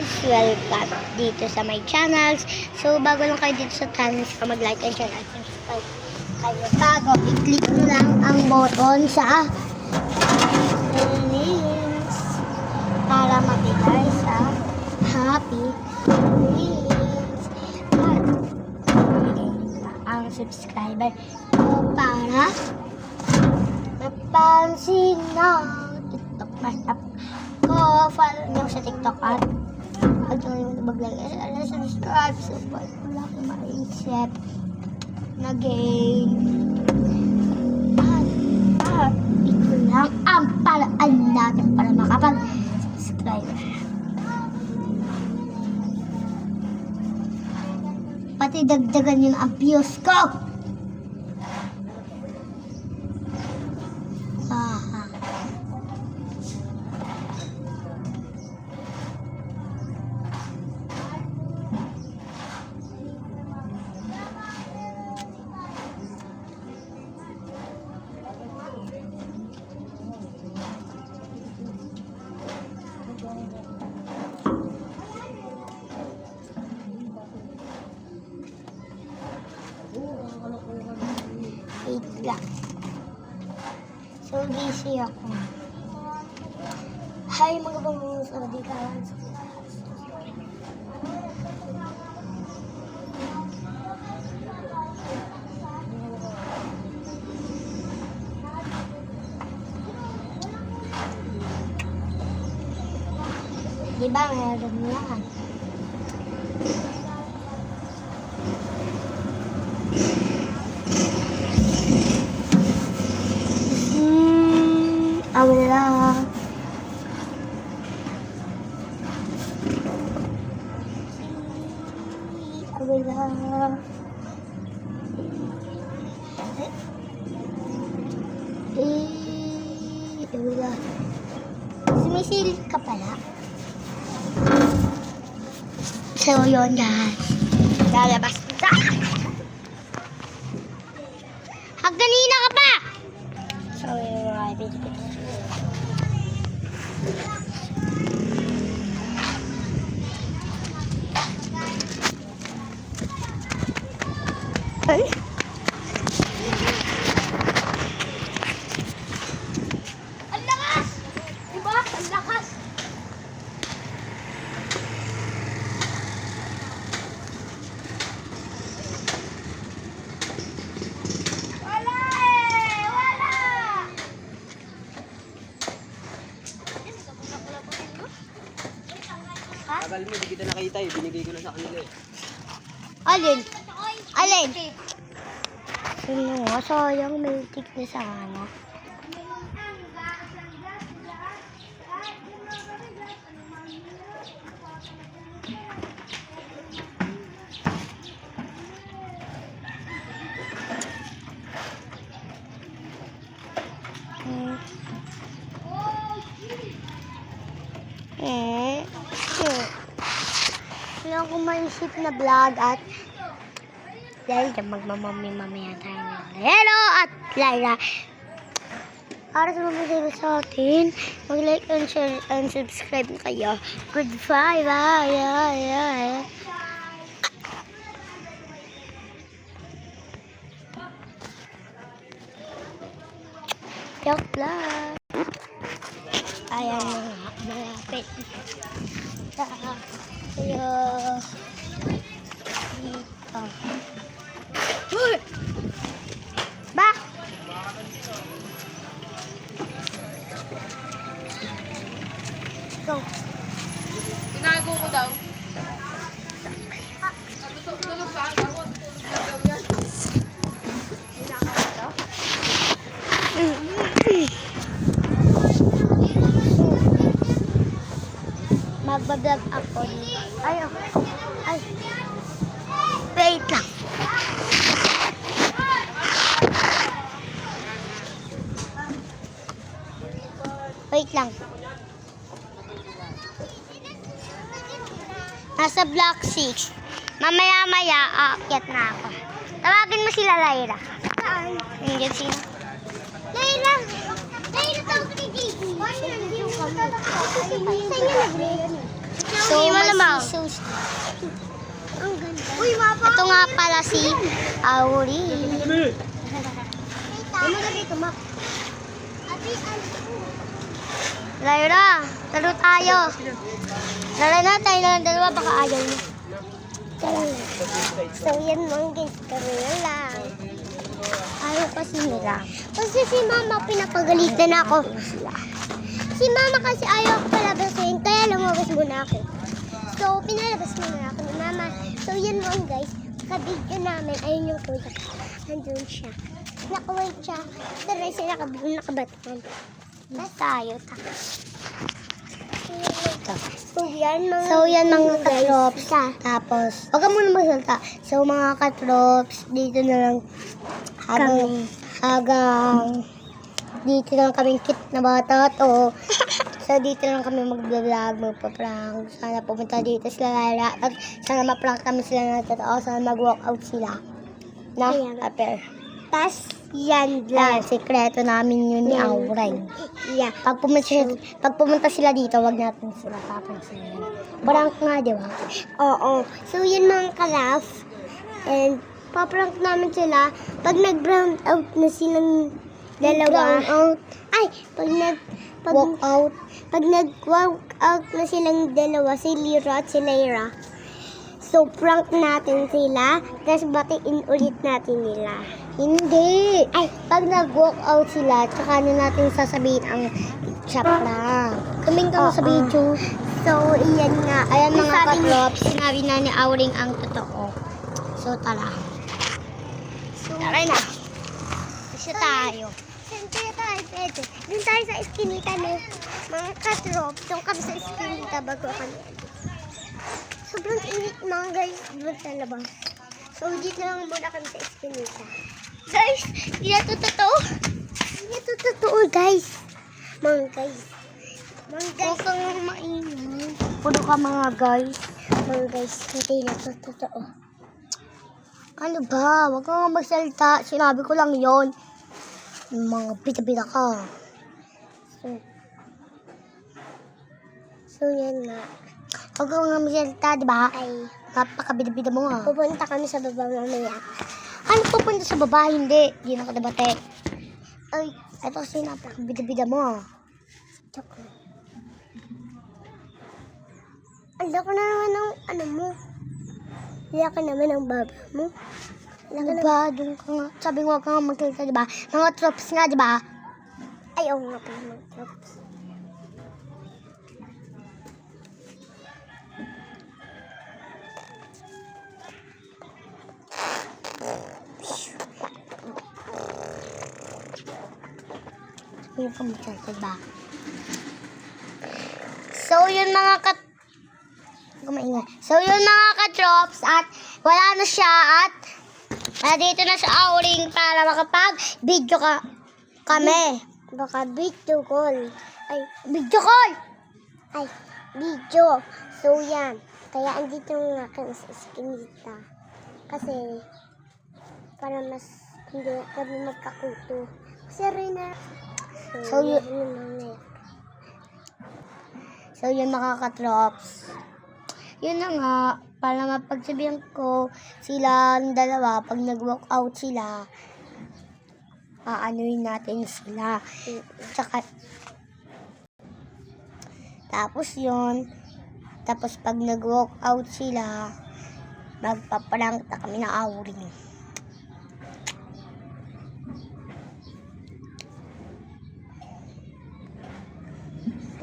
Welcome dito sa my channels. So, bago lang kayo dito sa channel, mag-like and share at subscribe. Kayo bago, i-click nyo lang ang button sa links para mabigay sa Happy Links. At ang subscriber para napansin ng TikTok masap ko. Follow nyo sa TikTok at huwag nyo mag-like and subscribe. So, wala ko maisip na game. At ito lang ang paraan natin para makapag-subscribe. Pati dagdagan yun ang views ko. Wait lang. So, busy ako. Hi, mga bangus. Di kawan sa diba, meron yan. Wala. Wala. Wala. Sumisilip ka pala. So, yun guys. Lalabas na. Hagganina ka pa! So, yun mga video. Ay. Ang lakas! Diba? Ang lakas! Wala eh! Wala! Tagal mo, di kita nakita eh. Binigay ko na sa kanila eh. Alin? Alin? Sino nga? Sayang, may tik na sana. Wala akong maisip na vlog at dahil dyan magmamami-mamaya tayo ng Hello at Lyra. Para sa mga masaya sa atin, mag-like and share and subscribe na kayo. Goodbye, bye. Joke lang. Ayan na nga, malapit. Tayo. Dito. Uy! Ba? Go. Tinago ko daw. Tulog ka? Magbablog ako. Ay. Wait lang. Wait lang. Nasa block 6. Mamaya-maya, aakyat na ako. Tawagin mo sila, Lyra. Saan? Nandiyan sila. Lyra! Lyra, tawag ni Gigi. So, sushi. Ang ganda. Uy, ito nga pala si Auri. Ano na dito, Map? Lyra, laro tayo. Laro na tayo ng dalawa, baka ayaw niya. So, yan mga guys, kami na lang. Ayaw kasi nila. Kasi si Mama, pinapagalitan ako. Si Mama kasi ayaw ko palabasin, kaya lumabas muna ako. So, pinalabas muna ako ni Mama. So, yan mga guys, kabigyo namin, ayun yung kuya. Nandun siya. Naka-white siya. Tara siya nakabatman. Tapos tayo. So, yan mga katrops. Tapos, huwag ka muna magsalta. So, mga katrops, dito na lang hanggang dito na lang kaming cute na bata to. So, dito lang kami mag-vlog, magpa-prank. Sana pumunta dito sila Lyra. At sana ma-prank kami sila na totoo. Sana mag-walk out sila. Na, apper. Tas, yan lang. Sekreto namin yun ni Auray. Yeah. Pag pumunta sila dito, wag natin sila papansin. Prank nga, di ba? Oo. So, yun mga kalaf. And, paprank namin sila. Pag nag-brown out na silang dalawa. Out. Ay, walk out. Pag nag-walk out na silang dalawa, si Lyra at si Lyra. So, prank natin sila, tapos batiin ulit natin nila. Hindi! Ay, pag nag-walk out sila, tsaka na natin sasabihin ang chat lang. Kaming ka sa video. So, iyan nga. Ayan mga katrops, sinabi na ni Auring ang totoo. So, tara. So, tara na. Isa tayo. Siyempre tayo, pwede. Doon tayo sa iskinita ni mga katrops. Doon kami sa iskinita bago kami. Sobrang init mga guys, doon sa labas. So, dito lang muna kami sa eskinita. Guys, hindi na ito totoo. Hindi na ito totoo, guys. Mga guys. Huwag kang maingay. Puro ka mga guys. Mga guys, hindi na ito totoo. Ano ba? Huwag kang magsalita. Sinabi ko lang yon. Mga pita-pita ka. So yan nga. Huwag kang nga magsalita, di ba? Ay, napakabida-bida mo nga. Pupunta kami sa baba mamaya. Ano pupunta sa baba? Hindi. Hindi na kadabate. Ay, ito kasi napakabida-bida mo. Tsaka. Ala ko na naman ng ano mo. Ala ka naman ng baba mo. Ano ba? Doon ka nga. Sabi mo huwag kang magsalita, di ba? Mga tropes nga, di ba? Ay, oo nga pala mga tropes. Yung kamutsa, ba? So, yun mga So, yun mga katrops at wala na siya at dito na sa Auring para makapag-video kami. Baka video call. Ay, video call! Ay, video. So, yan. Kaya andito nga kami sa eskinita. Kasi, para mas hindi kami magkakuto. Kasi rin na. So, yun mga katrops. Yun na nga, para mapagsabihan ko sila ng dalawa, pag nag-walk out sila, aanuin natin sila. Tsaka, tapos yun, tapos pag nag-walk out sila, magpaprank na kami na Auring.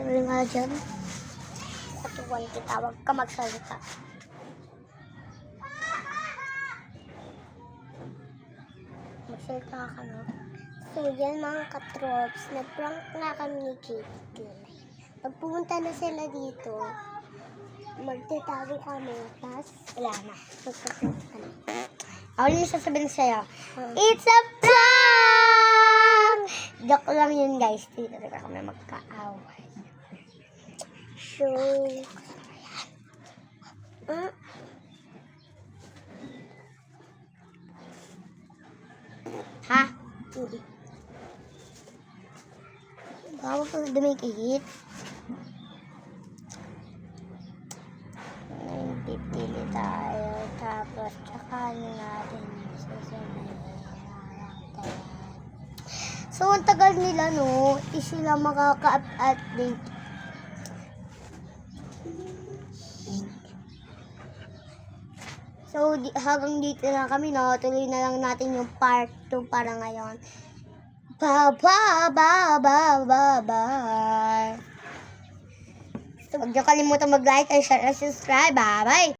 Sabi nga dyan, katuwan kita, huwag ka magsalita. Magsalita ka no? So yan mga katrops, nag-prank na kami ni Kitty. Pag pumunta na sila dito, magtatago kami, tapos wala na, magpaprank kami. Ako yung sasabihin sa'yo, it's a prank! Joke lang yun guys, dito na kami magka-away. So, ha? Bawag kang dumikit. At saka natin so, ang tagal nila, no? Is sila makaka-update. So, hanggang dito na kami, no? Tuloy na lang natin yung part 2 para ngayon. Bye. So, huwag niyo kalimutan mag-like and share and subscribe. Bye-bye!